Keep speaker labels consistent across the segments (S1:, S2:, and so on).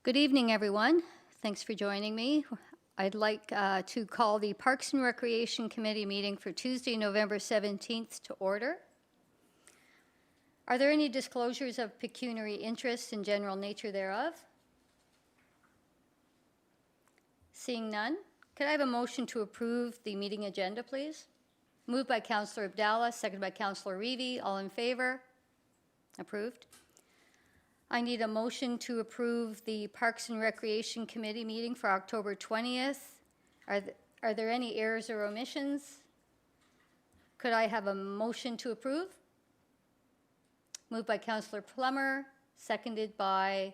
S1: Good evening, everyone. Thanks for joining me. I'd like to call the Parks and Recreation Committee meeting for Tuesday, November 17th to order. Are there any disclosures of pecuniary interest and general nature thereof? Seeing none, could I have a motion to approve the meeting agenda, please? Moved by Councillor Abdallah, seconded by Councillor Reevy. All in favor? Approved. I need a motion to approve the Parks and Recreation Committee meeting for October 20th. Are there any errors or omissions? Could I have a motion to approve? Moved by Councillor Plummer, seconded by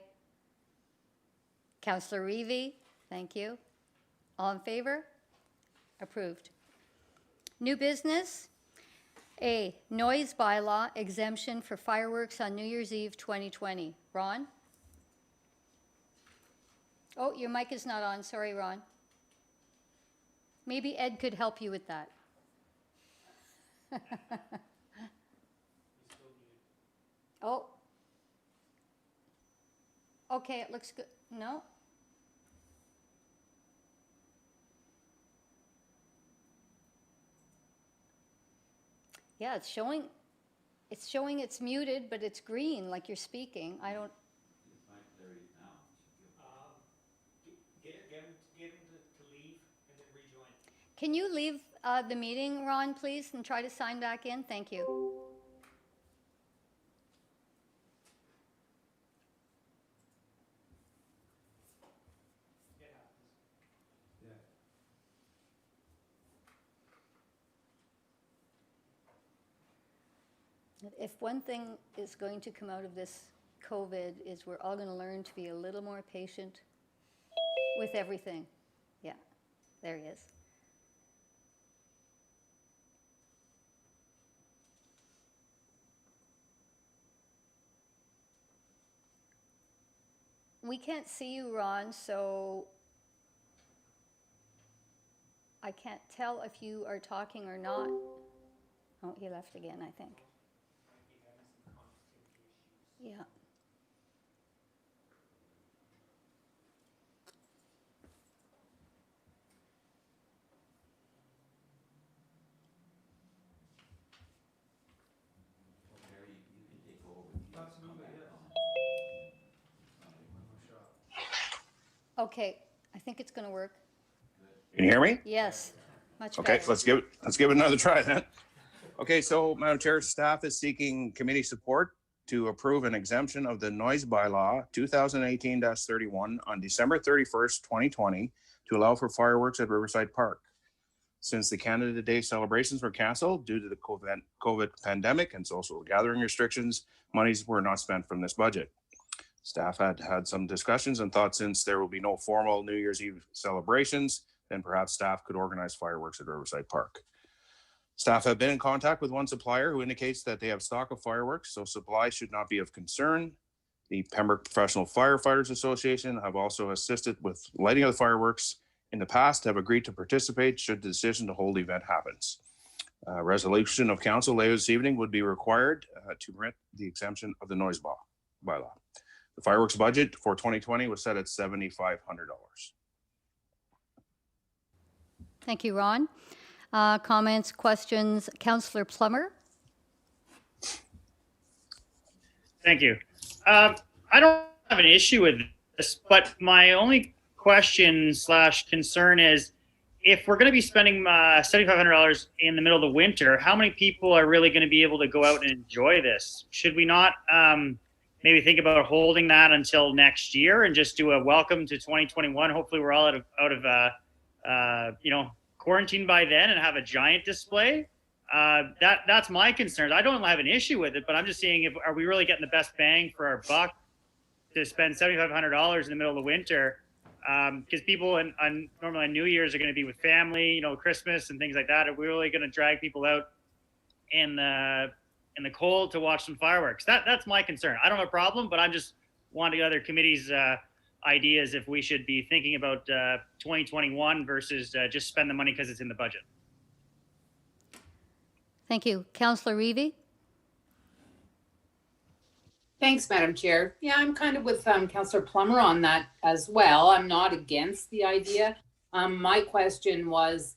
S1: Councillor Reevy. Thank you. All in favor? Approved. New business. A, noise bylaw exemption for fireworks on New Year's Eve 2020. Ron? Oh, your mic is not on. Sorry, Ron. Maybe Ed could help you with that. Oh. Okay, it looks good. No? Yeah, it's showing it's muted, but it's green like you're speaking. I don't.
S2: Get him to leave and then rejoin.
S1: Can you leave the meeting, Ron, please, and try to sign back in? Thank you.
S2: It happens.
S1: If one thing is going to come out of this COVID is we're all going to learn to be a little more patient with everything. Yeah, there he is. We can't see you, Ron, so I can't tell if you are talking or not. Oh, he left again, I think.
S2: Might be having some connectivity issues.
S1: Yeah.
S2: Absolutely, yes.
S1: Okay, I think it's going to work.
S3: Can you hear me?
S1: Yes, much
S3: Okay,
S1: better.
S3: let's give it another try then. Okay, so Madam Chair, staff is seeking committee support to approve an exemption of the noise bylaw 2018-31 on December 31st, 2020 to allow for fireworks at Riverside Park. Since the Canada Day celebrations were canceled due to the COVID pandemic and social gathering restrictions, monies were not spent from this budget. Staff had some discussions and thought since there will be no formal New Year's Eve celebrations, then perhaps staff could organize fireworks at Riverside Park. Staff have been in contact with one supplier who indicates that they have stock of fireworks, so supply should not be of concern. The Pembroke Professional Firefighters Association have also assisted with lighting of the fireworks in the past, have agreed to participate should the decision to hold the event happens. Resolution of council later this evening would be required to permit the exemption of the noise bylaw. The fireworks budget for 2020 was set at $7,500.
S1: Thank you, Ron. Comments, questions? Councillor Plummer?
S4: Thank you. I don't have an issue with this, but my only question / concern is if we're going to be spending $7,500 in the middle of the winter, how many people are really going to be able to go out and enjoy this? Should we not maybe think about holding that until next year and just do a welcome to 2021? Hopefully we're all out of quarantine by then and have a giant display. That's my concerns. I don't have an issue with it, but I'm just seeing are we really getting the best bang for our buck to spend $7,500 in the middle of the winter? Because people normally on New Year's are going to be with family, Christmas and things like that. Are we really going to drag people out in the cold to watch some fireworks? That's my concern. I don't have a problem, but I'm just wanting other committees' ideas if we should be thinking about 2021 versus just spend the money because it's in the budget.
S1: Thank you. Councillor Reevy?
S5: Thanks, Madam Chair. Yeah, I'm kind of with Councillor Plummer on that as well. I'm not against the idea. My question was,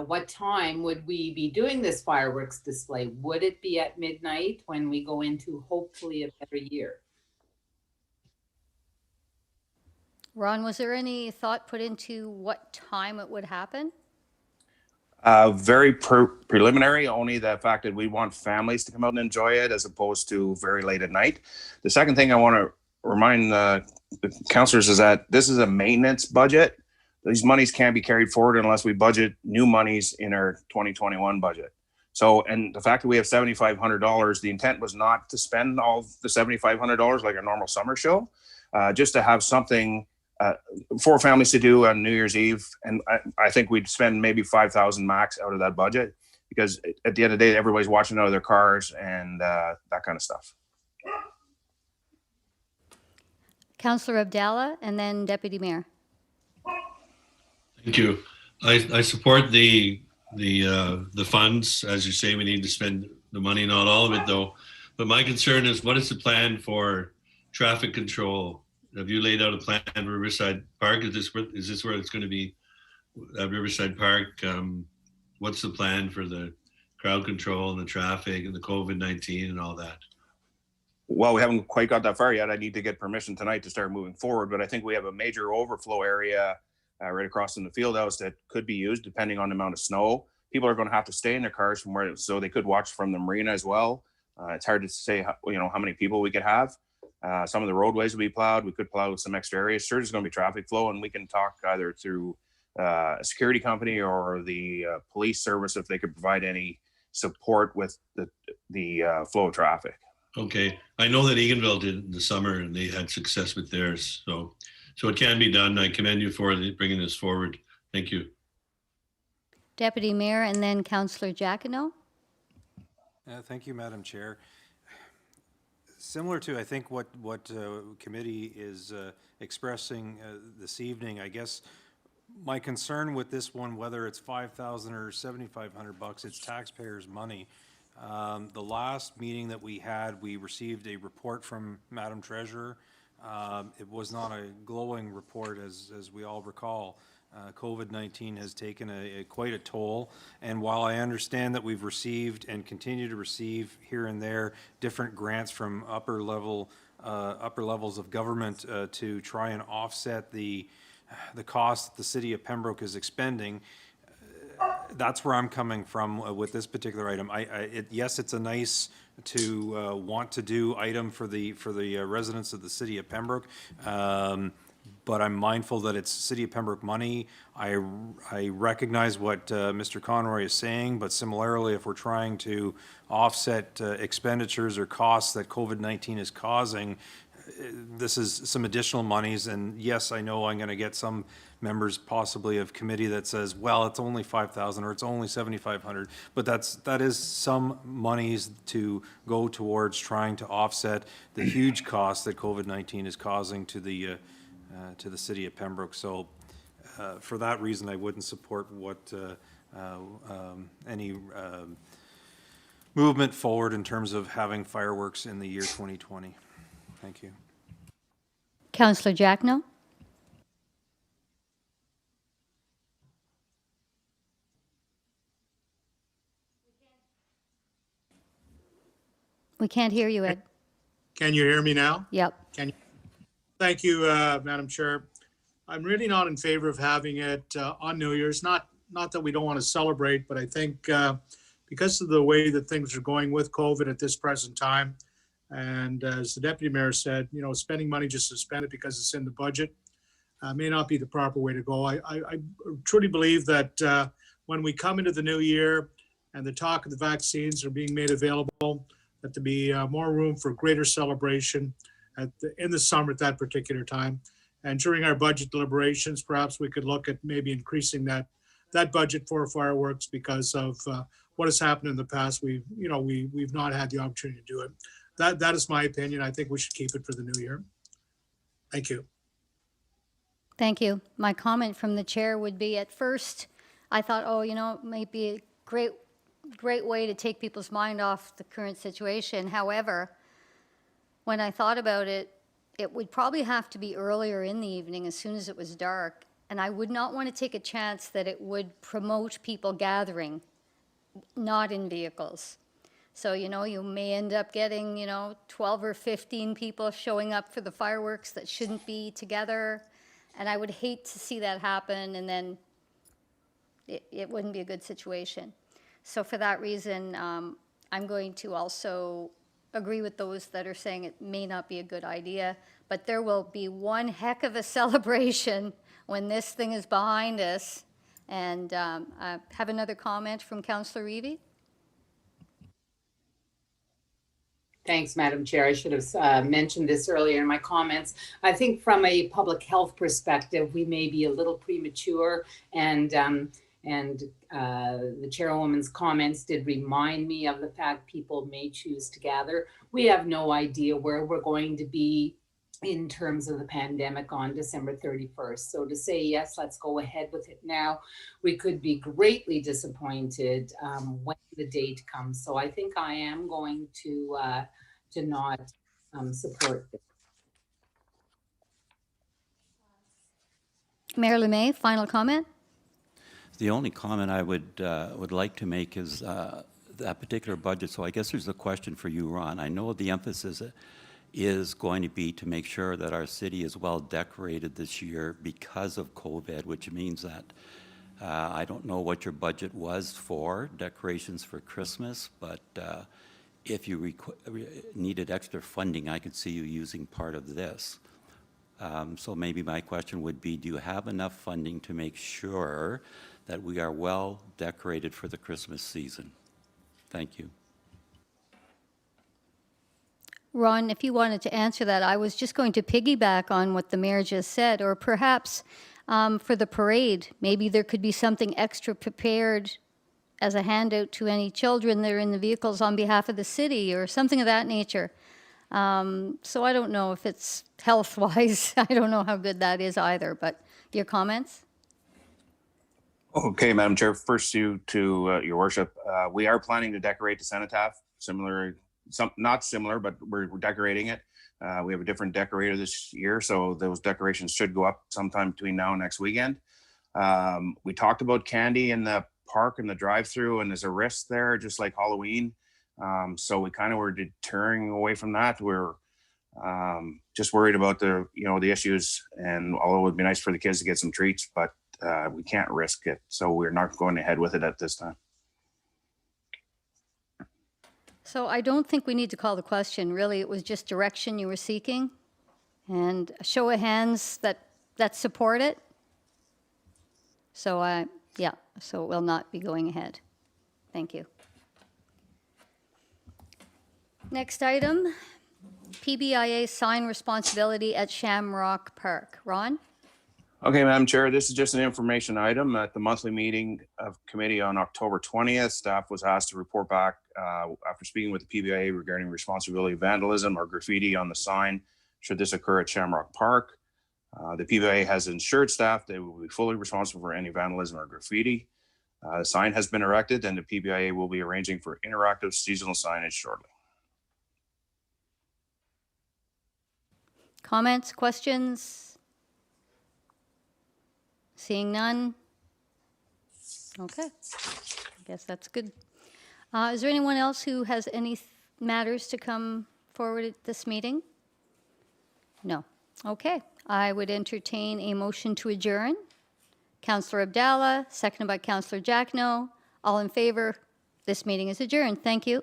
S5: what time would we be doing this fireworks display? Would it be at midnight when we go into hopefully a better year?
S1: Ron, was there any thought put into what time it would happen?
S3: Very preliminary, only the fact that we want families to come out and enjoy it as opposed to very late at night. The second thing I want to remind the councillors is that this is a maintenance budget. These monies can't be carried forward unless we budget new monies in our 2021 budget. So, and the fact that we have $7,500, the intent was not to spend all the $7,500 like a normal summer show, just to have something for families to do on New Year's Eve. And I think we'd spend maybe 5,000 max out of that budget, because at the end of the day, everybody's watching out of their cars and that kind of stuff.
S1: Councillor Abdallah and then Deputy Mayor.
S6: Thank you. I support the funds. As you say, we need to spend the money, not all of it though. But my concern is, what is the plan for traffic control? Have you laid out a plan for Riverside Park? Is this where it's going to be at Riverside Park? What's the plan for the crowd control and the traffic and the COVID-19 and all that?
S3: Well, we haven't quite got that far yet. I need to get permission tonight to start moving forward, but I think we have a major overflow area right across from the field house that could be used depending on the amount of snow. People are going to have to stay in their cars from where, so they could watch from the marina as well. It's hard to say how many people we could have. Some of the roadways will be plowed. We could plow some extra areas. Sure, there's going to be traffic flow, and we can talk either through a security company or the police service if they could provide any support with the flow of traffic.
S6: Okay, I know that Eganville did in the summer and they had success with theirs. So it can be done. I commend you for bringing this forward. Thank you.
S1: Deputy Mayor and then Councillor Jacquinot.
S7: Thank you, Madam Chair. Similar to, I think, what committee is expressing this evening, I guess my concern with this one, whether it's $5,000 or $7,500, it's taxpayers' money. The last meeting that we had, we received a report from Madam Treasurer. It was not a glowing report, as we all recall. COVID-19 has taken quite a toll, and while I understand that we've received and continue to receive here and there different grants from upper levels of government to try and offset the cost that the city of Pembroke is expending, that's where I'm coming from with this particular item. Yes, it's a nice to want to do item for the residents of the city of Pembroke. But I'm mindful that it's City of Pembroke money. I recognize what Mr. Conroy is saying, but similarly, if we're trying to offset expenditures or costs that COVID-19 is causing, this is some additional monies. And yes, I know I'm going to get some members possibly of committee that says, well, it's only 5,000 or it's only 7,500, but that is some monies to go towards trying to offset the huge costs that COVID-19 is causing to the city of Pembroke. So for that reason, I wouldn't support any movement forward in terms of having fireworks in the year 2020. Thank you.
S1: Councillor Jacquinot. We can't hear you, Ed.
S8: Can you hear me now?
S1: Yep.
S8: Thank you, Madam Chair. I'm really not in favor of having it on New Year's. Not that we don't want to celebrate, but I think because of the way that things are going with COVID at this present time, and as the Deputy Mayor said, spending money just to spend it because it's in the budget may not be the proper way to go. I truly believe that when we come into the new year and the talk of the vaccines are being made available, that there be more room for greater celebration in the summer at that particular time. And during our budget deliberations, perhaps we could look at maybe increasing that budget for fireworks because of what has happened in the past. We've not had the opportunity to do it. That is my opinion. I think we should keep it for the new year. Thank you.
S1: Thank you. My comment from the chair would be, at first, I thought, it might be a great way to take people's mind off the current situation. However, when I thought about it, it would probably have to be earlier in the evening, as soon as it was dark. And I would not want to take a chance that it would promote people gathering, not in vehicles. So, you may end up getting, 12 or 15 people showing up for the fireworks that shouldn't be together. And I would hate to see that happen, and then it wouldn't be a good situation. So for that reason, I'm going to also agree with those that are saying it may not be a good idea, but there will be one heck of a celebration when this thing is behind us. And I have another comment from Councillor Reevy.
S5: Thanks, Madam Chair. I should have mentioned this earlier in my comments. I think from a public health perspective, we may be a little premature, and the chairwoman's comments did remind me of the fact people may choose to gather. We have no idea where we're going to be in terms of the pandemic on December 31st. So to say, yes, let's go ahead with it now, we could be greatly disappointed when the date comes. So I think I am going to not support this.
S1: Mayor Lemay, final comment?
S9: The only comment I would like to make is that particular budget. So I guess there's a question for you, Ron. I know the emphasis is going to be to make sure that our city is well decorated this year because of COVID, which means that I don't know what your budget was for decorations for Christmas, but if you needed extra funding, I could see you using part of this. So maybe my question would be, do you have enough funding to make sure that we are well decorated for the Christmas season? Thank you.
S1: Ron, if you wanted to answer that, I was just going to piggyback on what the mayor just said, or perhaps for the parade, maybe there could be something extra prepared as a handout to any children that are in the vehicles on behalf of the city, or something of that nature. So I don't know if it's health-wise, I don't know how good that is either, but your comments?
S3: Okay, Madam Chair, first to your worship, we are planning to decorate the cenotaph, not similar, but we're decorating it. We have a different decorator this year, so those decorations should go up sometime between now and next weekend. We talked about candy in the park and the drive-through, and there's a risk there, just like Halloween. So we kind of were deterring away from that. We're just worried about the issues, and although it would be nice for the kids to get some treats, but we can't risk it. So we're not going ahead with it at this time.
S1: So I don't think we need to call the question. Really, it was just direction you were seeking, and a show of hands that support it. So yeah, so it will not be going ahead. Thank you. Next item, PBIA sign responsibility at Shamrock Park. Ron?
S3: Okay, Madam Chair, this is just an information item. At the monthly meeting of committee on October 20th, staff was asked to report back after speaking with the PBIA regarding responsibility of vandalism or graffiti on the sign should this occur at Shamrock Park. The PBIA has assured staff they will be fully responsible for any vandalism or graffiti. The sign has been erected, and the PBIA will be arranging for interactive seasonal signage shortly.
S1: Comments, questions? Seeing none? Okay, I guess that's good. Is there anyone else who has any matters to come forward at this meeting? No. Okay, I would entertain a motion to adjourn. Councillor Abdallah, seconded by Councillor Jackno. All in favor? This meeting is adjourned. Thank you.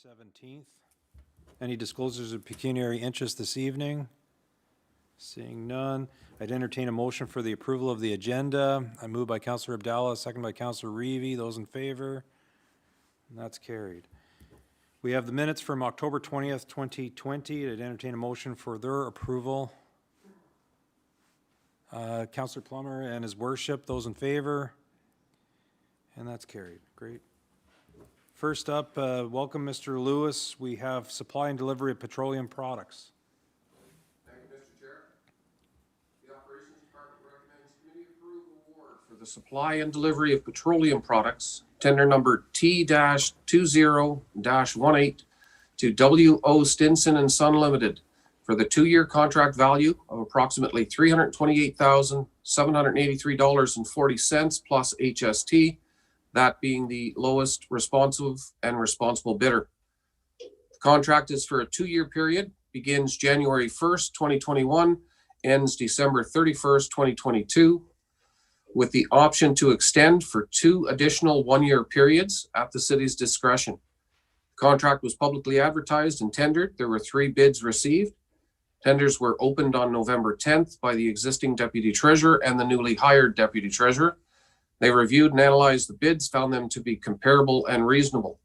S7: November 17th. Any disclosures of pecuniary interest this evening? Seeing none, I'd entertain a motion for the approval of the agenda. I move by Councillor Abdallah, second by Councillor Reevy. Those in favor? And that's carried. We have the minutes from October 20th, 2020. I'd entertain a motion for their approval. Councillor Plummer and his worship, those in favor? And that's carried. Great. First up, welcome Mr. Lewis. We have supply and delivery of petroleum products.
S10: Thank you, Mr. Chair. The Operations Department recommends committee approve award for the supply and delivery of petroleum products, tender number T-20-18 to W.O. Stinson and Son Limited for the 2-year contract value of approximately $328,783.40 plus HST, that being the lowest responsive and responsible bidder. The contract is for a 2-year period, begins January 1st, 2021, ends December 31st, 2022, with the option to extend for 2 additional 1-year periods at the city's discretion. The contract was publicly advertised and tendered. There were 3 bids received. Tenders were opened on November 10th by the existing deputy treasurer and the newly hired deputy treasurer. They reviewed and analyzed the bids, found them to be comparable and reasonable.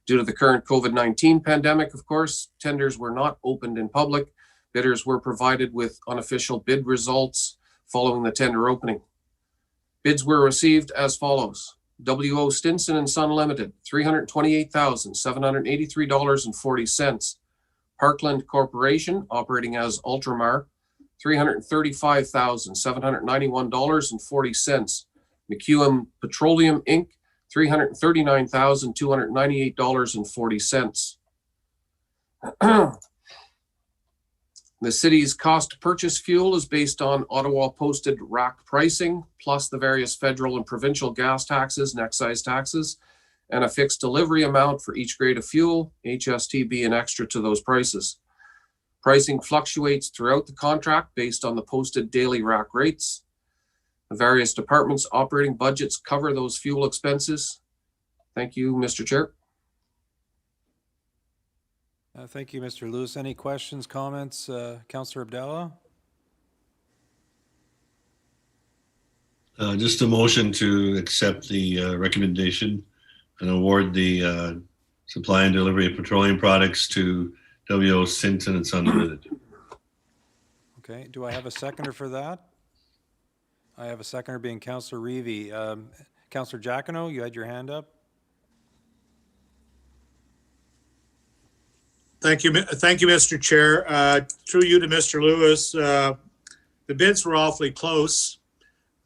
S10: Due to the current COVID-19 pandemic, of course, tenders were not opened in public. Bidders were provided with unofficial bid results following the tender opening. Bids were received as follows. W.O. Stinson and Son Limited, $328,783.40. Parkland Corporation, operating as Ultramar, $335,791.40. McEwen Petroleum Inc., $339,298.40. The city's cost to purchase fuel is based on Ottawa posted rack pricing, plus the various federal and provincial gas taxes and excise taxes, and a fixed delivery amount for each grade of fuel, HST being extra to those prices. Pricing fluctuates throughout the contract based on the posted daily rack rates. The various departments' operating budgets cover those fuel expenses. Thank you, Mr. Chair.
S7: Thank you, Mr. Lewis. Any questions, comments? Councillor Abdallah?
S6: Just a motion to accept the recommendation and award the supply and delivery of petroleum products to W.O. Stinson and Son Limited.
S7: Okay, do I have a seconder for that? I have a seconder being Councillor Reevy. Councillor Giacono, you had your hand up?
S8: Thank you, Mr. Chair. Through you to Mr. Lewis, the bids were awfully close.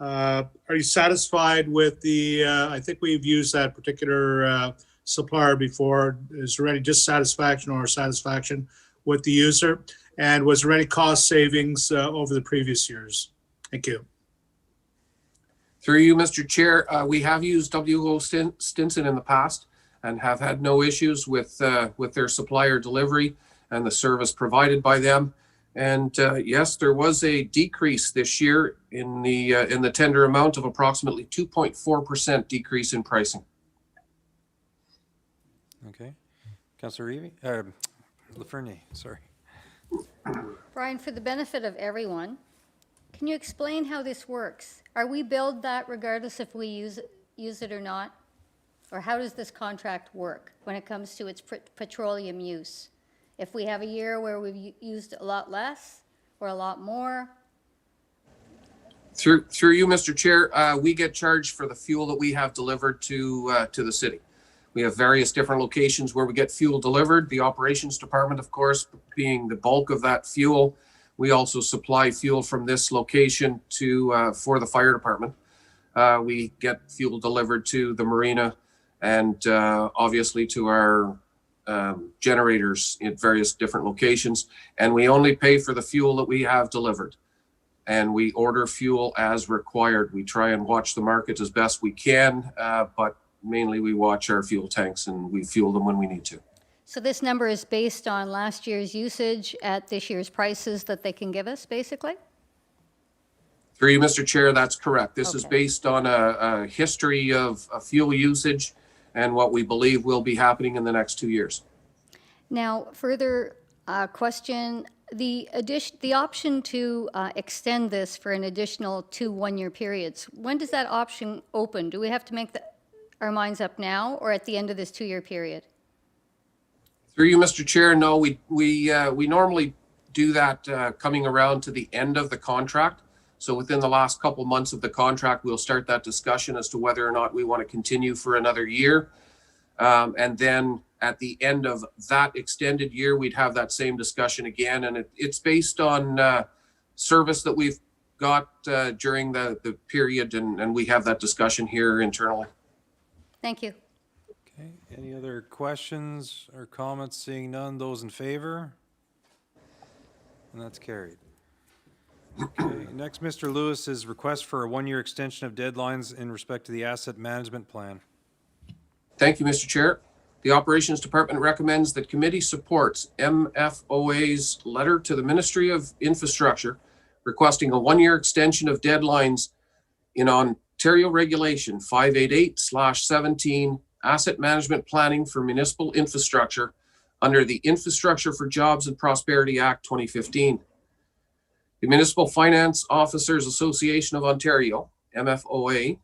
S8: Are you satisfied with the, I think we've used that particular supplier before. Is there any dissatisfaction or satisfaction with the user? And was there any cost savings over the previous years? Thank you.
S10: Through you, Mr. Chair, we have used W.O. Stinson in the past and have had no issues with their supplier delivery and the service provided by them. And yes, there was a decrease this year in the tender amount of approximately 2.4% decrease in pricing.
S7: Okay. Councillor Reevy, Lafernier, sorry.
S1: Brian, for the benefit of everyone, can you explain how this works? Are we billed that regardless if we use it or not? Or how does this contract work when it comes to its petroleum use? If we have a year where we've used a lot less or a lot more?
S10: Through you, Mr. Chair, we get charged for the fuel that we have delivered to the city. We have various different locations where we get fuel delivered. The operations department, of course, being the bulk of that fuel. We also supply fuel from this location for the fire department. We get fuel delivered to the marina and obviously to our generators in various different locations. And we only pay for the fuel that we have delivered. And we order fuel as required. We try and watch the market as best we can, but mainly we watch our fuel tanks and we fuel them when we need to.
S1: So this number is based on last year's usage at this year's prices that they can give us, basically?
S10: Through you, Mr. Chair, that's correct. This is
S1: Okay.
S10: based on a history of fuel usage and what we believe will be happening in the next 2 years.
S1: Now, further question, the option to extend this for an additional 2 one-year periods, when does that option open? Do we have to make our minds up now or at the end of this 2-year period?
S10: Through you, Mr. Chair, no, we normally do that coming around to the end of the contract. So within the last couple months of the contract, we'll start that discussion as to whether or not we want to continue for another year. And then at the end of that extended year, we'd have that same discussion again. And it's based on service that we've got during the period, and we have that discussion here internally.
S1: Thank you.
S7: Okay, any other questions or comments? Seeing none, those in favor? And that's carried. Okay, next, Mr. Lewis's request for a 1-year extension of deadlines in respect to the asset management plan.
S10: Thank you, Mr. Chair. The Operations Department recommends that committee supports MFOA's letter to the Ministry of Infrastructure requesting a 1-year extension of deadlines in Ontario Regulation 588/17 Asset Management Planning for Municipal Infrastructure under the Infrastructure for Jobs and Prosperity Act 2015. The Municipal Finance Officers Association of Ontario, MFOA,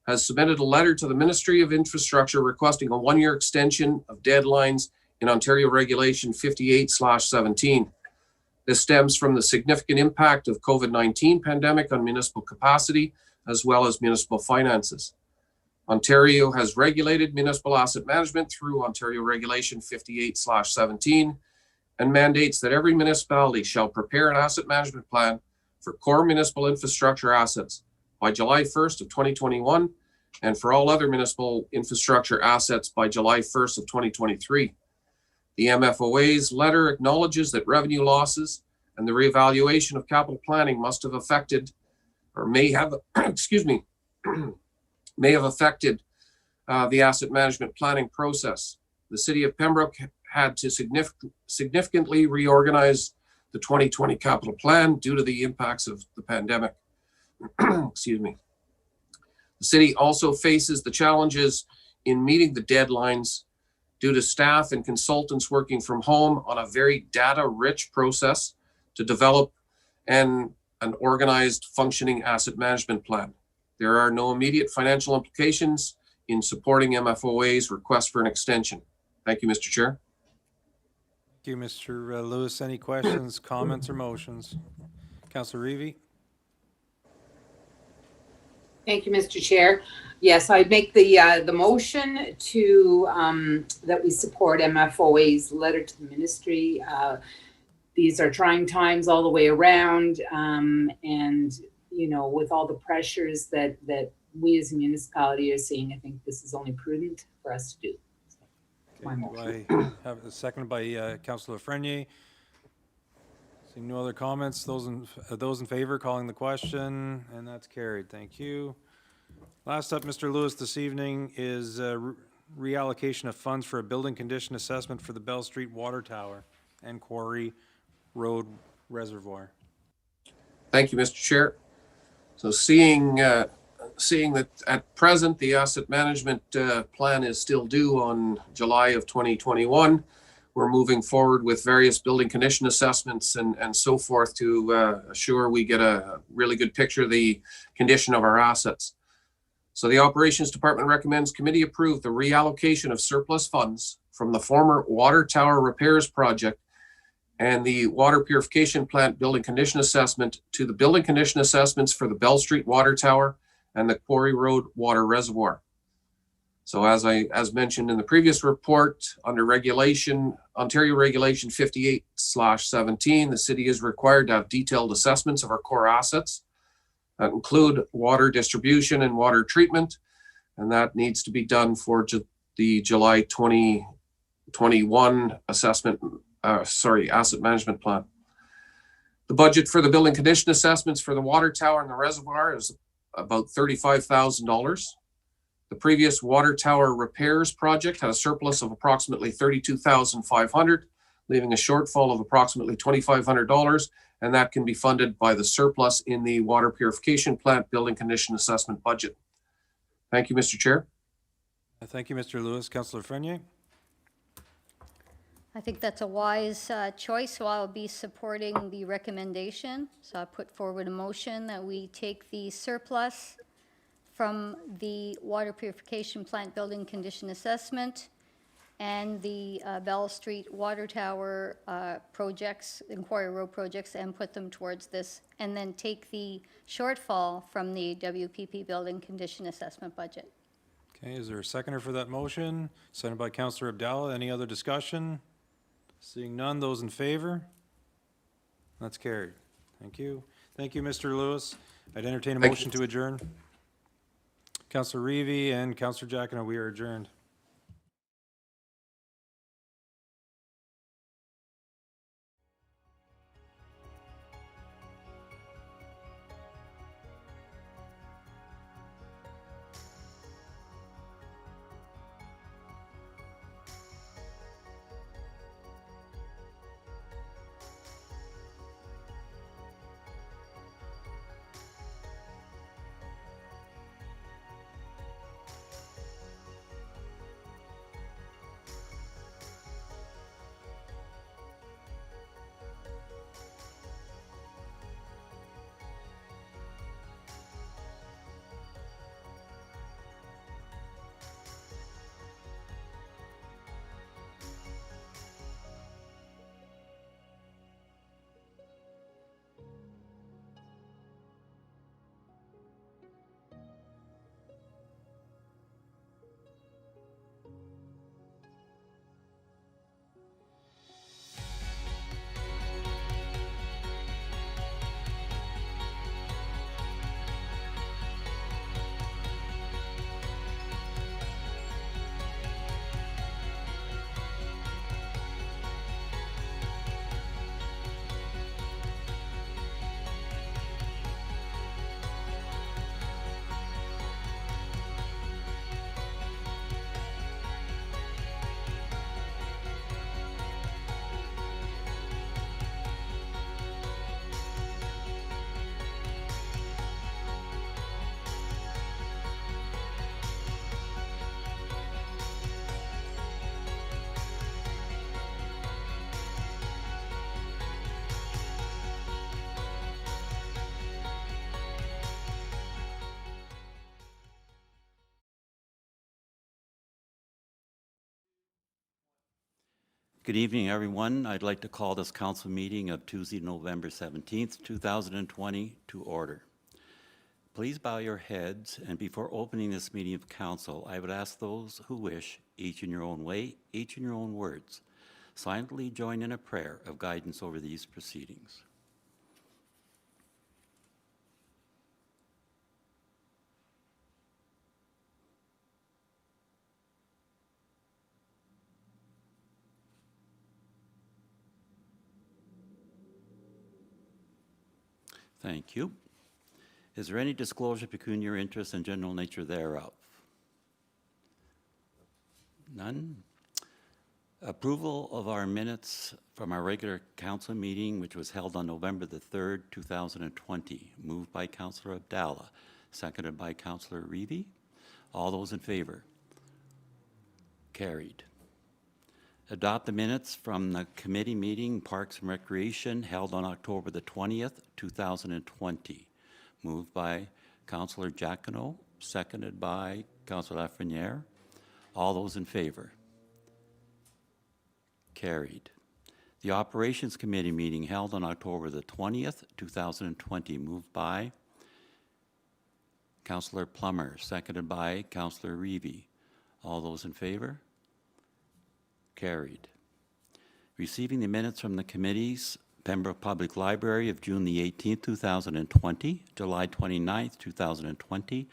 S10: has submitted a letter to the Ministry of Infrastructure requesting a 1-year extension of deadlines in Ontario Regulation 58/17. This stems from the significant impact of COVID-19 pandemic on municipal capacity as well as municipal finances. Ontario has regulated municipal asset management through Ontario Regulation 58/17 and mandates that every municipality shall prepare an asset management plan for core municipal infrastructure assets by July 1st of 2021 and for all other municipal infrastructure assets by July 1st of 2023. The MFOA's letter acknowledges that revenue losses and the reevaluation of capital planning must have affected or may have, may have affected the asset management planning process. The City of Pembroke had to significantly reorganize the 2020 capital plan due to the impacts of the pandemic. Excuse me. The city also faces the challenges in meeting the deadlines due to staff and consultants working from home on a very data-rich process to develop an organized functioning asset management plan. There are no immediate financial implications in supporting MFOA's request for an extension. Thank you, Mr. Chair.
S7: Thank you, Mr. Lewis. Any questions, comments, or motions? Councillor Reevy?
S5: Thank you, Mr. Chair. Yes, I make the motion to that we support MFOA's letter to the ministry. These are trying times all the way around, and you know, with all the pressures that we as a municipality are seeing, I think this is only prudent for us to do.
S7: Okay, do I have a second by Councillor Frenier? Seeing no other comments, those in favor, calling the question, and that's carried. Thank you. Last up, Mr. Lewis, this evening is reallocation of funds for a building condition assessment for the Bell Street Water Tower and Quarry Road Reservoir.
S10: Thank you, Mr. Chair. So seeing that at present the asset management plan is still due on July of 2021, we're moving forward with various building condition assessments and so forth to assure we get a really good picture of the condition of our assets. So the Operations Department recommends committee approve the reallocation of surplus funds from the former water tower repairs project and the water purification plant building condition assessment to the building condition assessments for the Bell Street Water Tower and the Quarry Road Water Reservoir. So as mentioned in the previous report, under Ontario Regulation 58/17, the city is required to have detailed assessments of our core assets that include water distribution and water treatment, and that needs to be done for the July 2021 asset management plan. The budget for the building condition assessments for the water tower and the reservoir is about $35,000. The previous water tower repairs project had a surplus of approximately $32,500, leaving a shortfall of approximately $2,500, and that can be funded by the surplus in the water purification plant building condition assessment budget. Thank you, Mr. Chair.
S7: Thank you, Mr. Lewis. Councillor Frenier?
S1: I think that's a wise choice, so I'll be supporting the recommendation. So I put forward a motion that we take the surplus from the water purification plant building condition assessment and the Bell Street Water Tower projects, Inquiry Road projects, and put them towards this, and then take the shortfall from the WPP building condition assessment budget.
S7: Okay, is there a seconder for that motion? Seconded by Councillor Abdallah. Any other discussion? Seeing none, those in favor? That's carried. Thank you. Thank you, Mr. Lewis. I'd entertain a
S10: Thank
S7: motion to adjourn. Councillor Reevy and Councillor Giacono, we are adjourned.
S9: Good evening, everyone. I'd like to call this council meeting of Tuesday, November 17th, 2020 to order. Please bow your heads, and before opening this meeting of council, I would ask those who wish, each in your own way, each in your own words, silently join in a prayer of guidance over these proceedings. Thank you. Is there any disclosure of pecuniary interest and general nature thereof? None. Approval of our minutes from our regular council meeting, which was held on November the 3rd, 2020. Moved by Councillor Abdallah, seconded by Councillor Reevy. All those in favor? Carried. Adopt the minutes from the committee meeting, Parks and Recreation, held on October the 20th, 2020. Moved by Councillor Giacono, seconded by Councillor Lafreniere. All those in favor? Carried. The Operations Committee meeting held on October the 20th, 2020. Moved by Councillor Plummer, seconded by Councillor Reevy. All those in favor? Carried. Receiving the minutes from the committees, Pembroke Public Library of June the 18th, 2020, July 29th, 2020,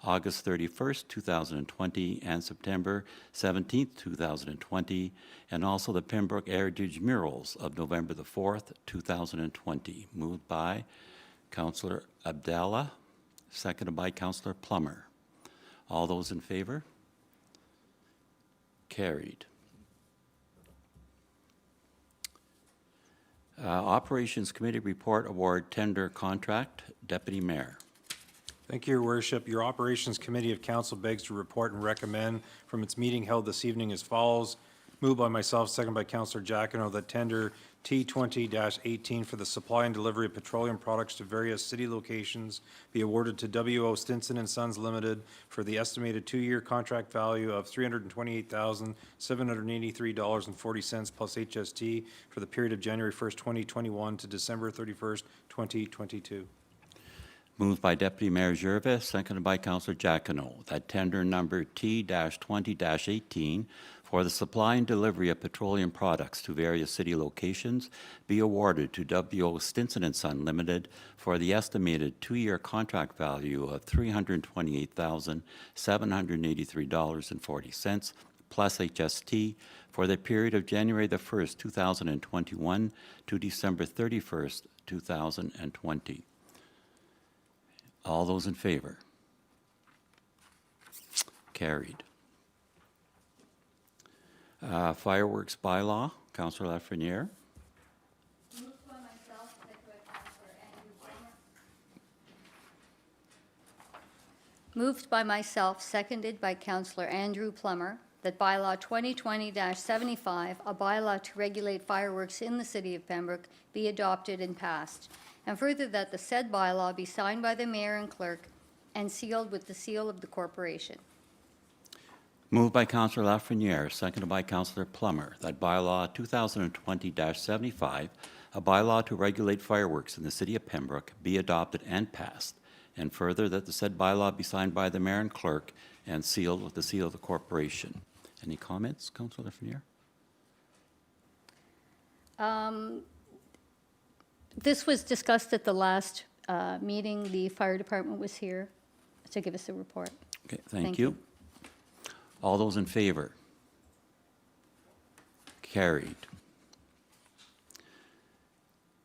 S9: August 31st, 2020, and September 17th, 2020, and also the Pembroke Heritage Murals of November the 4th, 2020. Moved by Councillor Abdallah, seconded by Councillor Plummer. All those in favor? Carried. Operations Committee Report Award Tender Contract, Deputy Mayor.
S7: Thank you, Your Worship. Your Operations Committee of Council begs to report and recommend from its meeting held this evening as follows. Moved by myself, second by Councillor Giacono, that tender T20-18 for the supply and delivery of petroleum products to various city locations be awarded to W.O. Stinson and Sons Limited for the estimated two-year contract value of $328,783.40 plus HST for the period of January 1st, 2021 to December 31st, 2022.
S9: Moved by Deputy Mayor Gervais, seconded by Councillor Giacono, that tender number T-20-18 for the supply and delivery of petroleum products to various city locations be awarded to W.O. Stinson and Son Limited for the estimated two-year contract value of $328,783.40 plus HST for the period of January the 1st, 2021 to December 31st, 2020. All those in favor? Carried. Fireworks bylaw, Councillor Lafreniere.
S1: Moved by myself, seconded by Councillor Andrew Plummer. Moved by myself, seconded by Councillor Andrew Plummer, that bylaw 2020-75, a bylaw to regulate fireworks in the city of Pembroke, be adopted and passed. And further, that the said bylaw be signed by the mayor and clerk and sealed with the seal of the corporation.
S9: Moved by Councillor Lafreniere, seconded by Councillor Plummer, that bylaw 2020-75, a bylaw to regulate fireworks in the city of Pembroke, be adopted and passed. And further, that the said bylaw be signed by the mayor and clerk and sealed with the seal of the corporation. Any comments, Councillor Lafreniere?
S1: This was discussed at the last meeting. The fire department was here to give us a report.
S9: Okay, thank
S1: Thank
S9: you. All those in favor? Carried.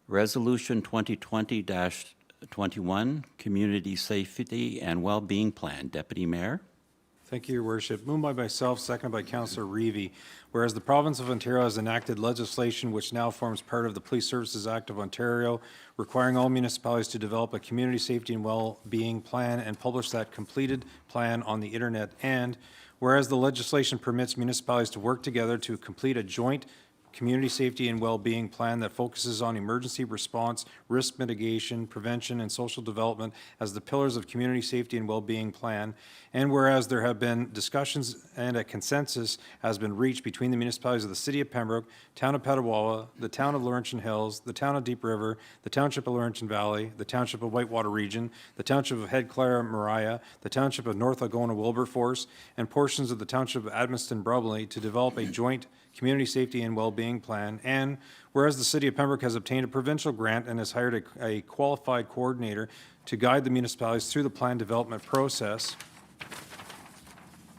S9: Resolution 2020-21, Community Safety and Wellbeing Plan. Deputy Mayor.
S7: Thank you, Your Worship. Moved by myself, seconded by Councillor Reevy. Whereas the province of Ontario has enacted legislation which now forms part of the Police Services Act of Ontario, requiring all municipalities to develop a community safety and well-being plan and publish that completed plan on the internet. And whereas the legislation permits municipalities to work together to complete a joint community safety and well-being plan that focuses on emergency response, risk mitigation, prevention, and social development as the pillars of community safety and well-being plan. And whereas there have been discussions and a consensus has been reached between the municipalities of the City of Pembroke, Town of Petawawa, the Town of Laurentian Hills, the Town of Deep River, the Township of Laurentian Valley, the Township of Whitewater Region, the Township of Head Clara Mariah, the Township of North Lagona Wilberforce, and portions of the Township of Admiston Brumley to develop a joint community safety and well-being plan. And whereas the City of Pembroke has obtained a provincial grant and has hired a qualified coordinator to guide the municipalities through the plan development process.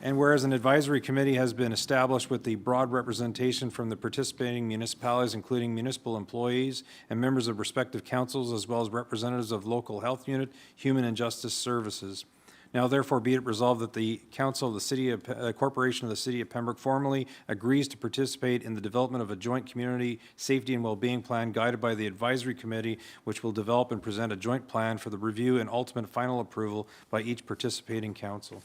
S7: And whereas an advisory committee has been established with the broad representation from the participating municipalities, including municipal employees and members of respective councils, as well as representatives of local health unit, human and justice services. Now therefore be it resolved that the Council of the City of Corporation of the City of Pembroke formally agrees to participate in the development of a joint community safety and well-being plan guided by the advisory committee, which will develop and present a joint plan for the review and ultimate final approval by each participating council.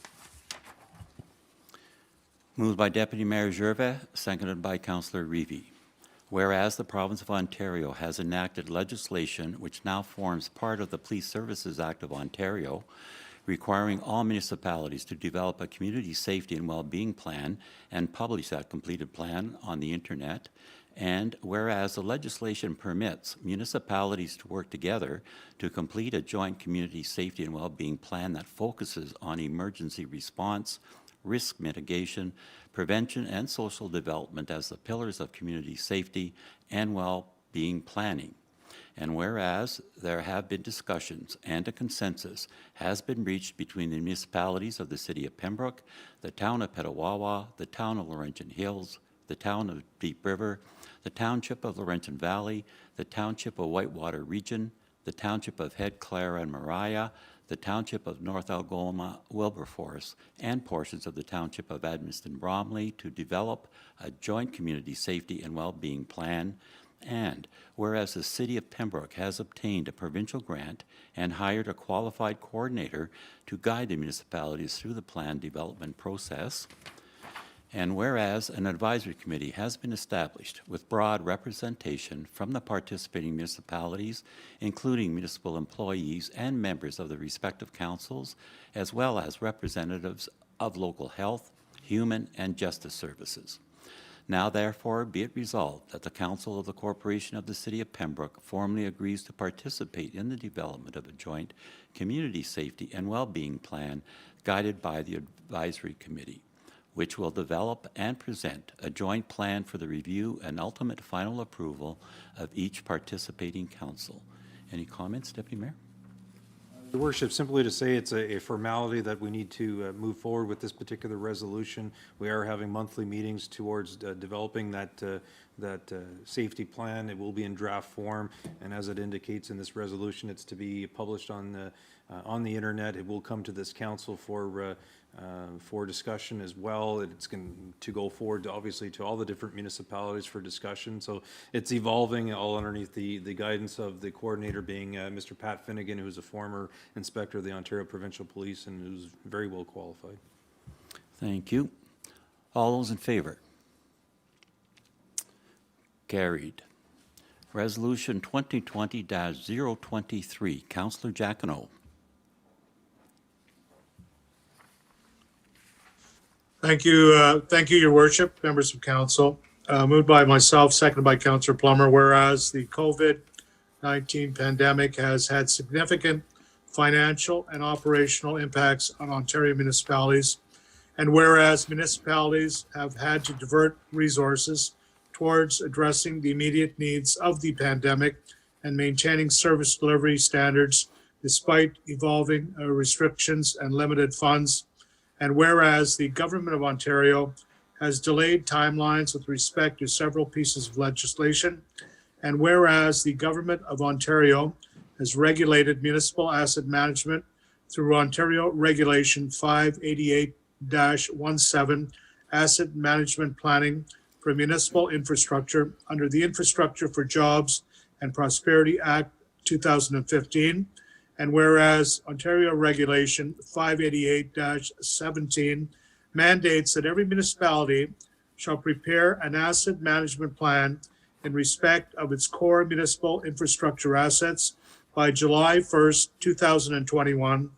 S9: Moved by Deputy Mayor Gervais, seconded by Councillor Reevy. Whereas the province of Ontario has enacted legislation which now forms part of the Police Services Act of Ontario, requiring all municipalities to develop a community safety and well-being plan and publish that completed plan on the internet. And whereas the legislation permits municipalities to work together to complete a joint community safety and well-being plan that focuses on emergency response, risk mitigation, prevention, and social development as the pillars of community safety and well-being planning. And whereas there have been discussions and a consensus has been reached between the municipalities of the City of Pembroke, the Town of Petawawa, the Town of Laurentian Hills, the Town of Deep River, the Township of Laurentian Valley, the Township of Whitewater Region, the Township of Head Clara and Mariah, the Township of North Algoma Wilberforce, and portions of the Township of Admiston Bromley to develop a joint community safety and well-being plan. And whereas the City of Pembroke has obtained a provincial grant and hired a qualified coordinator to guide the municipalities through the plan development process. And whereas an advisory committee has been established with broad representation from the participating municipalities, including municipal employees and members of the respective councils, as well as representatives of local health, human, and justice services. Now therefore be it resolved that the Council of the Corporation of the City of Pembroke formally agrees to participate in the development of a joint community safety and well-being plan guided by the advisory committee, which will develop and present a joint plan for the review and ultimate final approval of each participating council. Any comments, Deputy Mayor?
S7: Your Worship, simply to say it's a formality that we need to move forward with this particular resolution. We are having monthly meetings towards developing that safety plan. It will be in draft form, and as it indicates in this resolution, it's to be published on the internet. It will come to this council for discussion as well. It's going to go forward, obviously, to all the different municipalities for discussion. So it's evolving all underneath the guidance of the coordinator being Mr. Pat Finnegan, who's a former inspector of the Ontario Provincial Police and who's very well qualified.
S9: Thank you. All those in favor? Carried. Resolution 2020-023, Councillor Giacono.
S8: Thank you, Your Worship, members of council. Moved by myself, seconded by Councillor Plummer, whereas the COVID-19 pandemic has had significant financial and operational impacts on Ontario municipalities, and whereas municipalities have had to divert resources towards addressing the immediate needs of the pandemic and maintaining service delivery standards despite evolving restrictions and limited funds. And whereas the Government of Ontario has delayed timelines with respect to several pieces of legislation, and whereas the Government of Ontario has regulated municipal asset management through Ontario Regulation 588-17, Asset Management Planning for Municipal Infrastructure under the Infrastructure for Jobs and Prosperity Act 2015, and whereas Ontario Regulation 588-17 mandates that every municipality shall prepare an asset management plan in respect of its core municipal infrastructure assets by July 1st, 2021,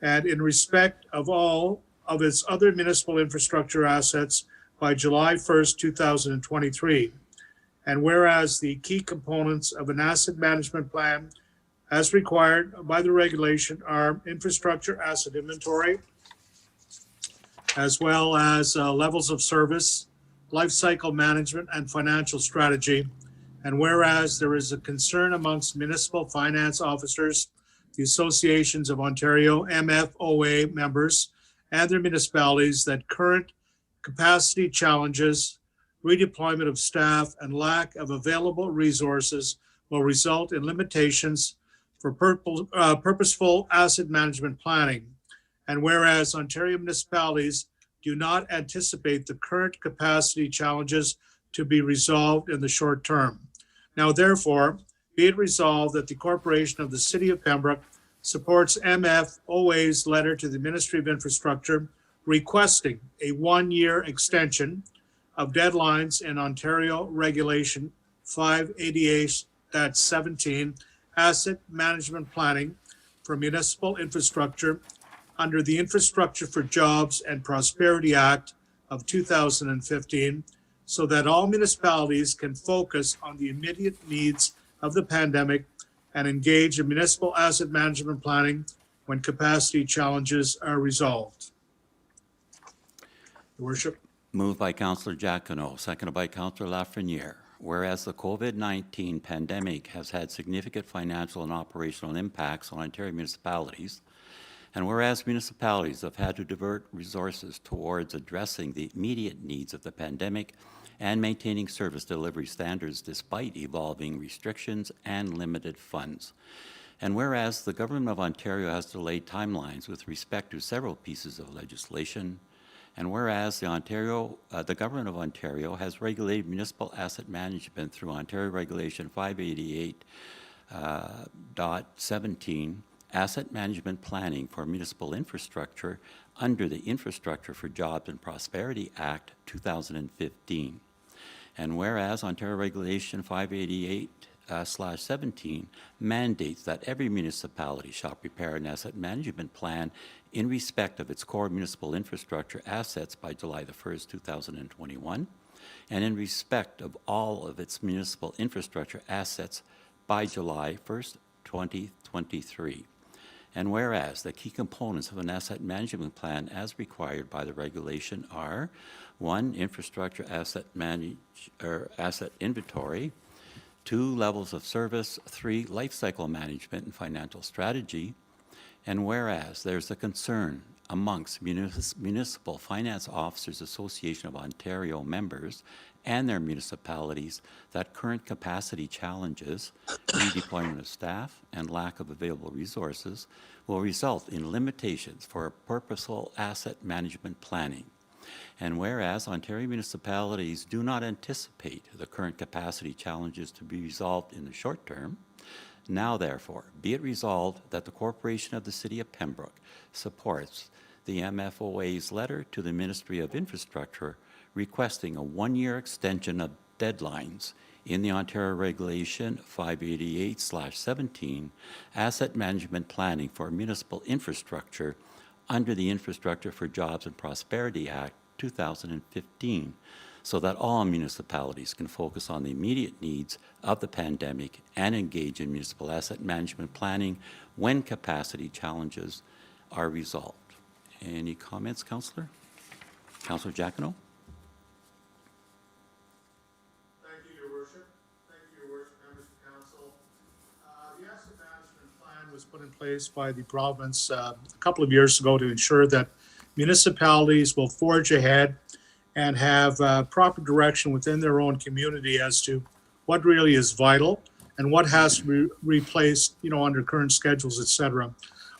S8: and in respect of all of its other municipal infrastructure assets by July 1st, 2023. And whereas the key components of an asset management plan as required by the regulation are infrastructure asset inventory, as well as levels of service, life cycle management, and financial strategy. And whereas there is a concern amongst municipal finance officers, the associations of Ontario MFOA members, and their municipalities that current capacity challenges, redeployment of staff, and lack of available resources will result in limitations for purposeful asset management planning. And whereas Ontario municipalities do not anticipate the current capacity challenges to be resolved in the short term. Now, therefore, be it resolved that the Corporation of the City of Pembroke supports MFOA's letter to the Ministry of Infrastructure requesting a one-year extension of deadlines in Ontario Regulation 588-17 Asset Management Planning for Municipal Infrastructure under the Infrastructure for Jobs and Prosperity Act of 2015, so that all municipalities can focus on the immediate needs of the pandemic and engage in municipal asset management planning when capacity challenges are resolved. Your Worship.
S9: Moved by Councillor Giacono, seconded by Councillor Lafreniere. Whereas the COVID-19 pandemic has had significant financial and operational impacts on Ontario municipalities, and whereas municipalities have had to divert resources towards addressing the immediate needs of the pandemic and maintaining service delivery standards despite evolving restrictions and limited funds. And whereas the Government of Ontario has delayed timelines with respect to several pieces of legislation, and whereas the Government of Ontario has regulated municipal asset management through Ontario Regulation 588.17, Asset Management Planning for Municipal Infrastructure under the Infrastructure for Jobs and Prosperity Act 2015. And whereas Ontario Regulation 588/17 mandates that every municipality shall prepare an asset management plan in respect of its core municipal infrastructure assets by July the 1st, 2021, and in respect of all of its municipal infrastructure assets by July 1st, 2023. And whereas the key components of an asset management plan as required by the regulation are 1, infrastructure asset asset inventory, 2, levels of service, 3, life cycle management and financial strategy. And whereas there's a concern amongst Municipal Finance Officers Association of Ontario members and their municipalities that current capacity challenges, redeployment of staff, and lack of available resources will result in limitations for purposeful asset management planning. And whereas Ontario municipalities do not anticipate the current capacity challenges to be resolved in the short term, now therefore be it resolved that the Corporation of the City of Pembroke supports the MFOA's letter to the Ministry of Infrastructure requesting a 1-year extension of deadlines in the Ontario Regulation 588/17 asset management planning for municipal infrastructure under the Infrastructure for Jobs and Prosperity Act 2015, so that all municipalities can focus on the immediate needs of the pandemic and engage in municipal asset management planning when capacity challenges are resolved. Any comments, Councillor? Councillor Giacono?
S8: Thank you, Your Worship. Thank you, Your Worship, members of council. The asset management plan was put in place by the province a couple of years ago to ensure that municipalities will forge ahead and have proper direction within their own community as to what really is vital and what has to be replaced, under current schedules, et cetera.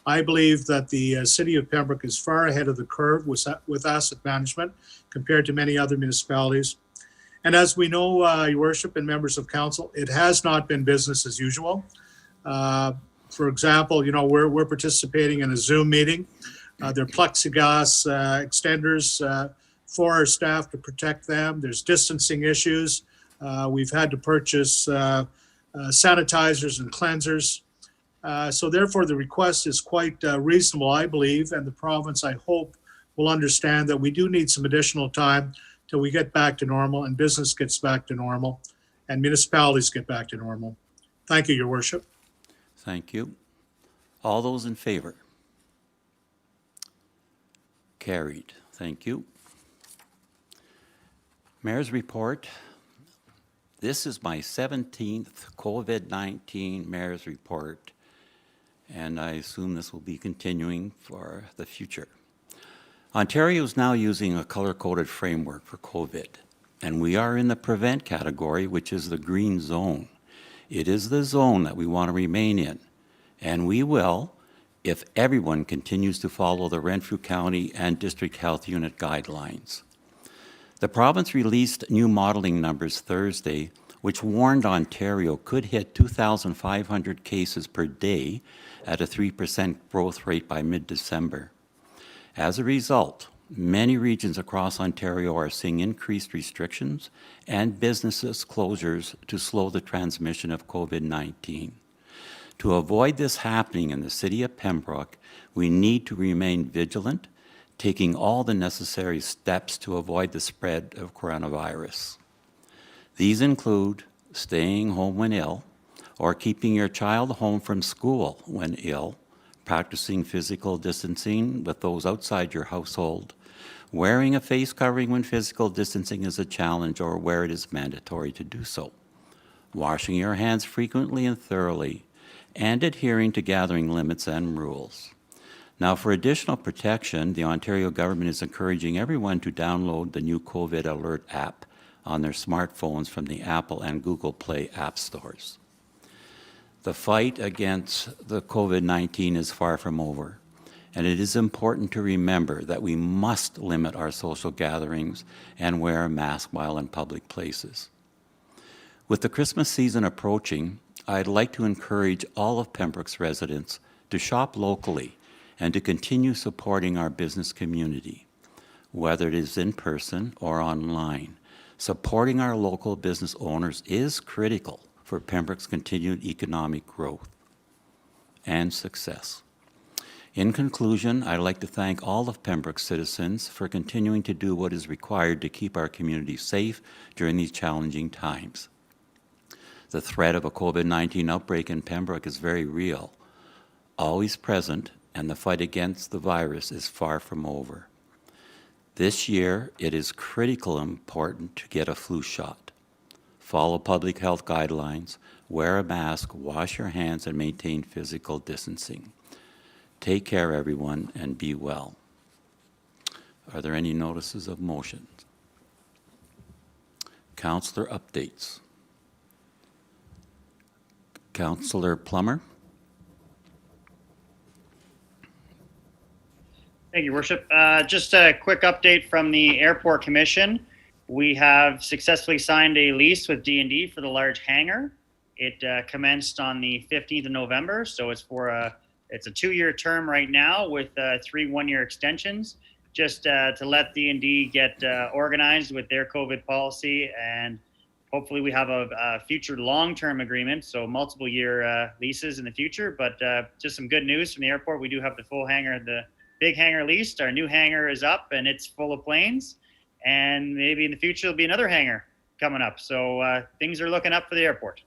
S8: I believe that the City of Pembroke is far ahead of the curve with asset management compared to many other municipalities. And as we know, Your Worship and members of council, it has not been business as usual. For example, we're participating in a Zoom meeting. There are plexiglass extenders for our staff to protect them. There's distancing issues. We've had to purchase sanitizers and cleansers. So therefore, the request is quite reasonable, I believe, and the province, I hope, will understand that we do need some additional time till we get back to normal and business gets back to normal and municipalities get back to normal. Thank you, Your Worship.
S9: Thank you. All those in favor? Carried. Thank you. Mayor's report. This is my 17th COVID-19 Mayor's report, and I assume this will be continuing for the future. Ontario is now using a color-coded framework for COVID, and we are in the prevent category, which is the green zone. It is the zone that we want to remain in, and we will if everyone continues to follow the Renfrew County and District Health Unit guidelines. The province released new modeling numbers Thursday, which warned Ontario could hit 2,500 cases per day at a 3% growth rate by mid-December. As a result, many regions across Ontario are seeing increased restrictions and businesses closures to slow the transmission of COVID-19. To avoid this happening in the City of Pembroke, we need to remain vigilant, taking all the necessary steps to avoid the spread of coronavirus. These include staying home when ill, or keeping your child home from school when ill, practicing physical distancing with those outside your household, wearing a face covering when physical distancing is a challenge or where it is mandatory to do so, washing your hands frequently and thoroughly, and adhering to gathering limits and rules. Now, for additional protection, the Ontario government is encouraging everyone to download the new COVID Alert app on their smartphones from the Apple and Google Play app stores. The fight against the COVID-19 is far from over, and it is important to remember that we must limit our social gatherings and wear a mask while in public places. With the Christmas season approaching, I'd like to encourage all of Pembroke's residents to shop locally and to continue supporting our business community, whether it is in person or online. Supporting our local business owners is critical for Pembroke's continued economic growth and success. In conclusion, I'd like to thank all of Pembroke's citizens for continuing to do what is required to keep our community safe during these challenging times. The threat of a COVID-19 outbreak in Pembroke is very real, always present, and the fight against the virus is far from over. This year, it is critically important to get a flu shot. Follow public health guidelines, wear a mask, wash your hands, and maintain physical distancing. Take care, everyone, and be well. Are there any notices of motions? Councillor updates. Councillor Plummer?
S4: Thank you, Worship. Just a quick update from the Airport Commission. We have successfully signed a lease with D&D for the large hangar. It commenced on the 15th of November, so it's a 2-year term right now with 3 one-year extensions, just to let D&D get organized with their COVID policy, and hopefully we have a future long-term agreement, so multiple year leases in the future. But just some good news from the airport. We do have the full hangar, the big hangar leased. Our new hangar is up and it's full of planes, and maybe in the future there'll be another hangar coming up. So things are looking up for the airport.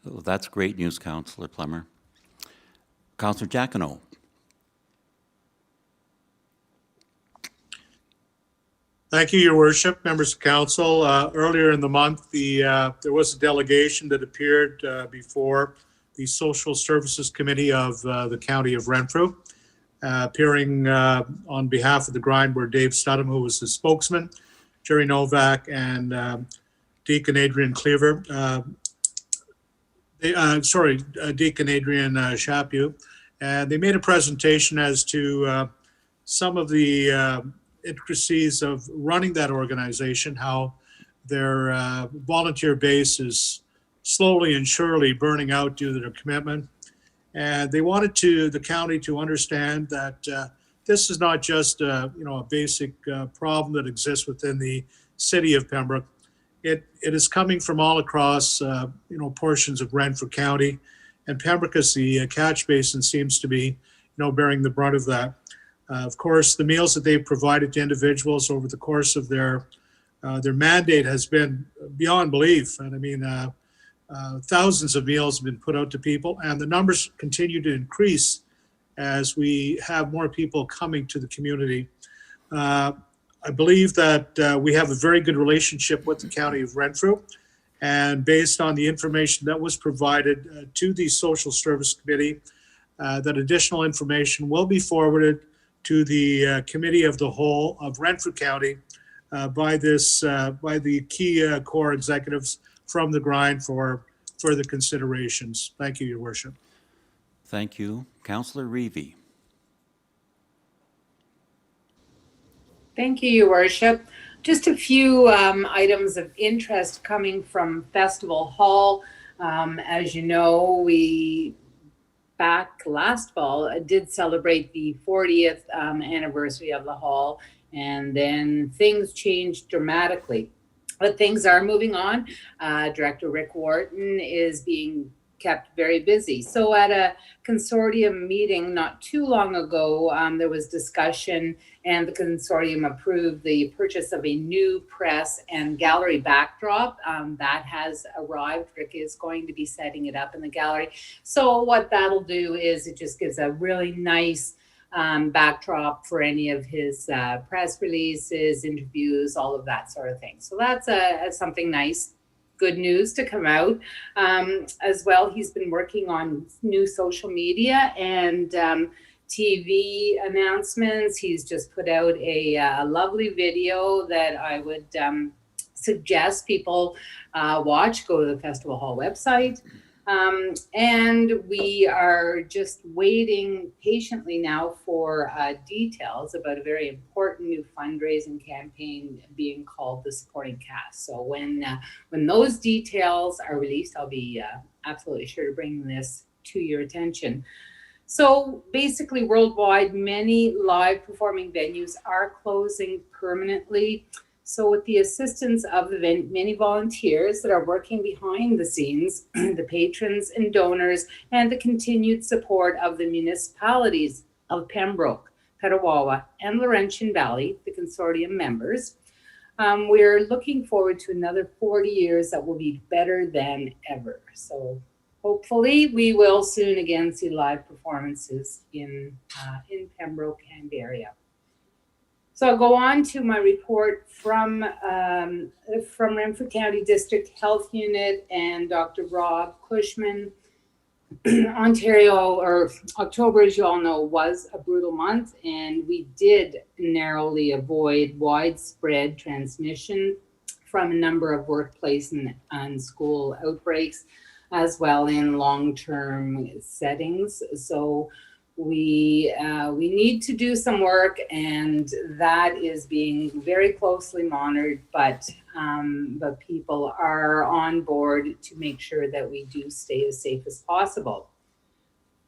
S9: Well, that's great news, Councillor Plummer. Councillor Giacono.
S8: Thank you, Your Worship, members of council. Earlier in the month, there was a delegation that appeared before the Social Services Committee of the County of Renfrew. Appearing on behalf of the grind were Dave Studham, who was the spokesman, Jerry Novak, and Deacon Adrian Cleaver. Deacon Adrian Chapu. And they made a presentation as to some of the intricacies of running that organization, how their volunteer base is slowly and surely burning out due to their commitment. And they wanted the county to understand that this is not just a basic problem that exists within the city of Pembroke. It is coming from all across portions of Renfrew County, and Pembroke as the catch basin seems to be bearing the brunt of that. Of course, the meals that they've provided to individuals over the course of their mandate has been beyond belief. And I mean, thousands of meals have been put out to people, and the numbers continue to increase as we have more people coming to the community. I believe that we have a very good relationship with the County of Renfrew, and based on the information that was provided to the Social Service Committee, that additional information will be forwarded to the Committee of the Whole of Renfrew County by the key core executives from the grind for further considerations. Thank you, Your Worship.
S9: Thank you. Councillor Reevy.
S5: Thank you, Your Worship. Just a few items of interest coming from Festival Hall. As you know, we back last fall did celebrate the 40th anniversary of the hall, and then things changed dramatically. But things are moving on. Director Rick Wharton is being kept very busy. So at a consortium meeting not too long ago, there was discussion, and the consortium approved the purchase of a new press and gallery backdrop. That has arrived. Rick is going to be setting it up in the gallery. So what that'll do is it just gives a really nice backdrop for any of his press releases, interviews, all of that sort of thing. So that's something nice, good news to come out. As well, he's been working on new social media and TV announcements. He's just put out a lovely video that I would suggest people watch. Go to the Festival Hall website. And we are just waiting patiently now for details about a very important new fundraising campaign being called the Supporting Cast. So when those details are released, I'll be absolutely sure to bring this to your attention. So basically worldwide, many live performing venues are closing permanently. So with the assistance of the many volunteers that are working behind the scenes, the patrons and donors, and the continued support of the municipalities of Pembroke, Petawawa, and Laurentian Valley, the consortium members, we're looking forward to another 40 years that will be better than ever. So hopefully we will soon again see live performances in Pembroke and area. So I'll go on to my report from Renfrew County District Health Unit and Dr. Rob Cushman. Ontario, or October, as you all know, was a brutal month, and we did narrowly avoid widespread transmission from a number of workplace and school outbreaks, as well in long-term settings. So we need to do some work, and that is being very closely monitored, but people are on board to make sure that we do stay as safe as possible.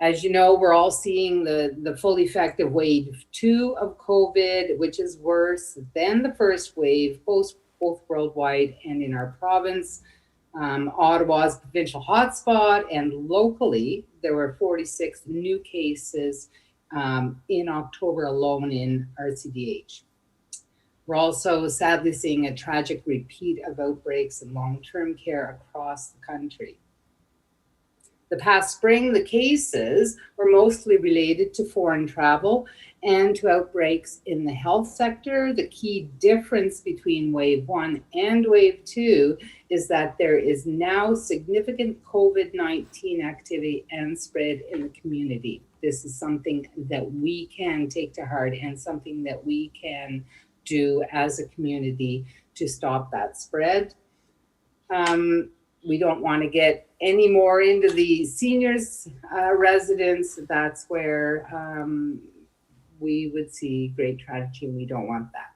S5: As you know, we're all seeing the full effect of wave 2 of COVID, which is worse than the first wave, both worldwide and in our province. Ottawa's provincial hotspot, and locally, there were 46 new cases in October alone in RCDH. We're also sadly seeing a tragic repeat of outbreaks in long-term care across the country. The past spring, the cases were mostly related to foreign travel and to outbreaks in the health sector. The key difference between wave 1 and wave 2 is that there is now significant COVID-19 activity and spread in the community. This is something that we can take to heart and something that we can do as a community to stop that spread. We don't want to get any more into the seniors' residence. That's where we would see great tragedy, and we don't want that.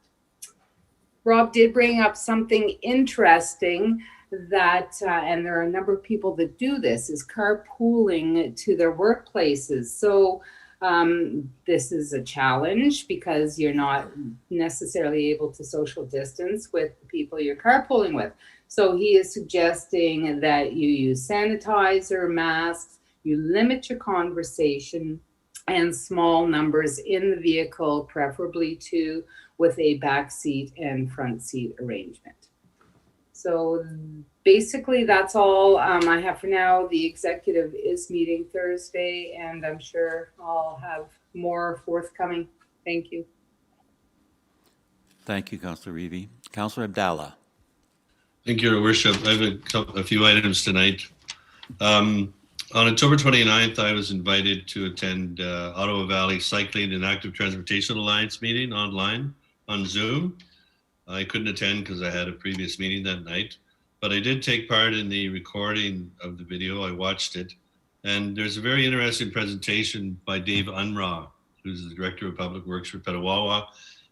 S5: Rob did bring up something interesting that, and there are a number of people that do this, is carpooling to their workplaces. So this is a challenge because you're not necessarily able to social distance with the people you're carpooling with. So he is suggesting that you use sanitizer, masks, you limit your conversation, and small numbers in the vehicle, preferably two, with a back seat and front seat arrangement. So basically that's all I have for now. The executive is meeting Thursday, and I'm sure I'll have more forthcoming. Thank you.
S9: Thank you, Councillor Reevy. Councillor Abdallah.
S6: Thank you, Your Worship. I have a few items tonight. On October 29th, I was invited to attend Ottawa Valley Cycling and Active Transportation Alliance meeting online on Zoom. I couldn't attend because I had a previous meeting that night, but I did take part in the recording of the video. I watched it, and there's a very interesting presentation by Dave Unraw, who's the Director of Public Works for Petawawa,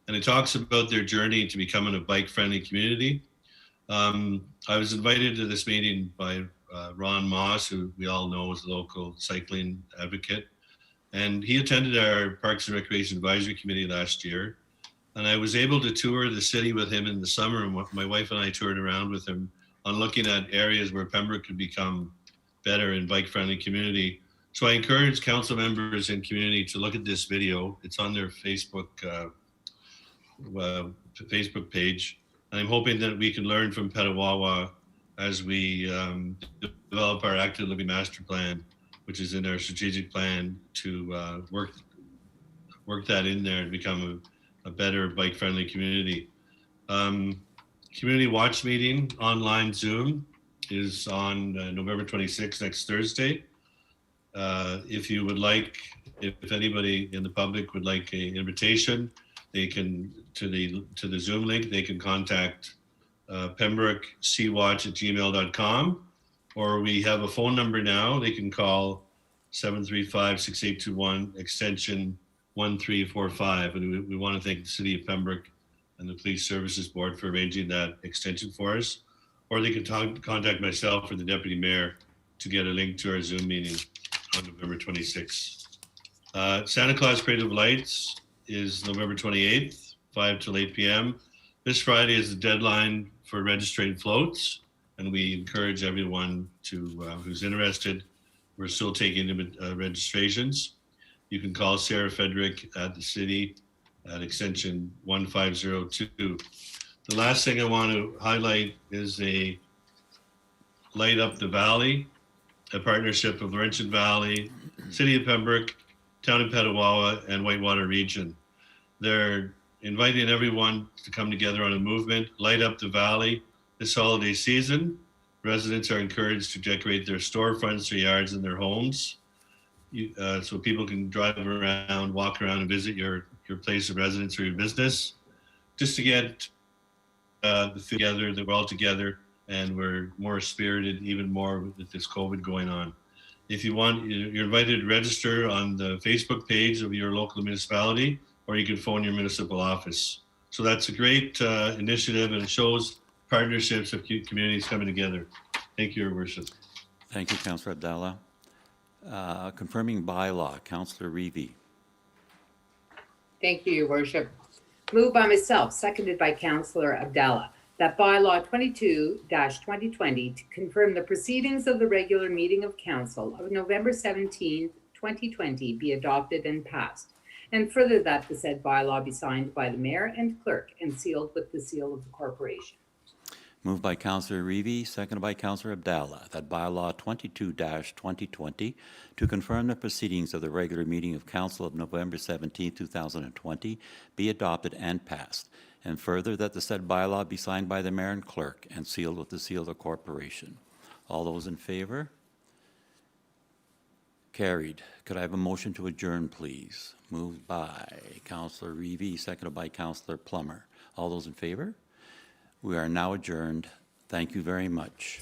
S6: and it talks about their journey to becoming a bike-friendly community. I was invited to this meeting by Ron Moss, who we all know is a local cycling advocate, and he attended our Parks and Recreation Advisory Committee last year. And I was able to tour the city with him in the summer, and my wife and I toured around with him on looking at areas where Pembroke could become better and bike-friendly community. So I encourage council members and community to look at this video. It's on their Facebook page. And I'm hoping that we can learn from Petawawa as we develop our Active Living Master Plan, which is in our strategic plan, to work that in there to become a better bike-friendly community. Community watch meeting online Zoom is on November 26th, next Thursday. If you would like, if anybody in the public would like an invitation, they can to the Zoom link. They can contact Pembroke cwatch@gmail.com, or we have a phone number now. They can call 735-6821 extension 1345, and we want to thank the City of Pembroke and the Police Services Board for arranging that extension for us. Or they can contact myself or the Deputy Mayor to get a link to our Zoom meeting on November 26th. Santa Claus Parade of Lights is November 28th, 5 till 8 p.m. This Friday is the deadline for registering floats, and we encourage everyone to who's interested. We're still taking registrations. You can call Sarah Frederick at the city at extension 1502. The last thing I want to highlight is a Light Up the Valley, a partnership of Laurentian Valley, City of Pembroke, Town of Petawawa, and Whitewater Region. They're inviting everyone to come together on a movement, Light Up the Valley. This holiday season, residents are encouraged to decorate their storefronts, their yards, and their homes. So people can drive around, walk around, and visit your place of residence or your business, just to get together, that we're all together and we're more spirited, even more with this COVID going on. If you want, you're invited to register on the Facebook page of your local municipality, or you can phone your municipal office. So that's a great initiative, and it shows partnerships of communities coming together. Thank you, Your Worship.
S9: Thank you, Councillor Abdallah. Confirming bylaw, Councillor Reevy.
S5: Thank you, Your Worship. Moved by myself, seconded by Councillor Abdallah, that bylaw 22-2020 to confirm the proceedings of the regular meeting of council of November 17, 2020 be adopted and passed. And further, that the said bylaw be signed by the mayor and clerk and sealed with the seal of the corporation.
S9: Moved by Councillor Reevy, seconded by Councillor Abdallah, that bylaw 22-2020 to confirm the proceedings of the regular meeting of council of November 17, 2020 be adopted and passed. And further, that the said bylaw be signed by the mayor and clerk and sealed with the seal of the corporation. All those in favor? Carried. Could I have a motion to adjourn, please? Moved by Councillor Reevy, seconded by Councillor Plummer. All those in favor? We are now adjourned. Thank you very much.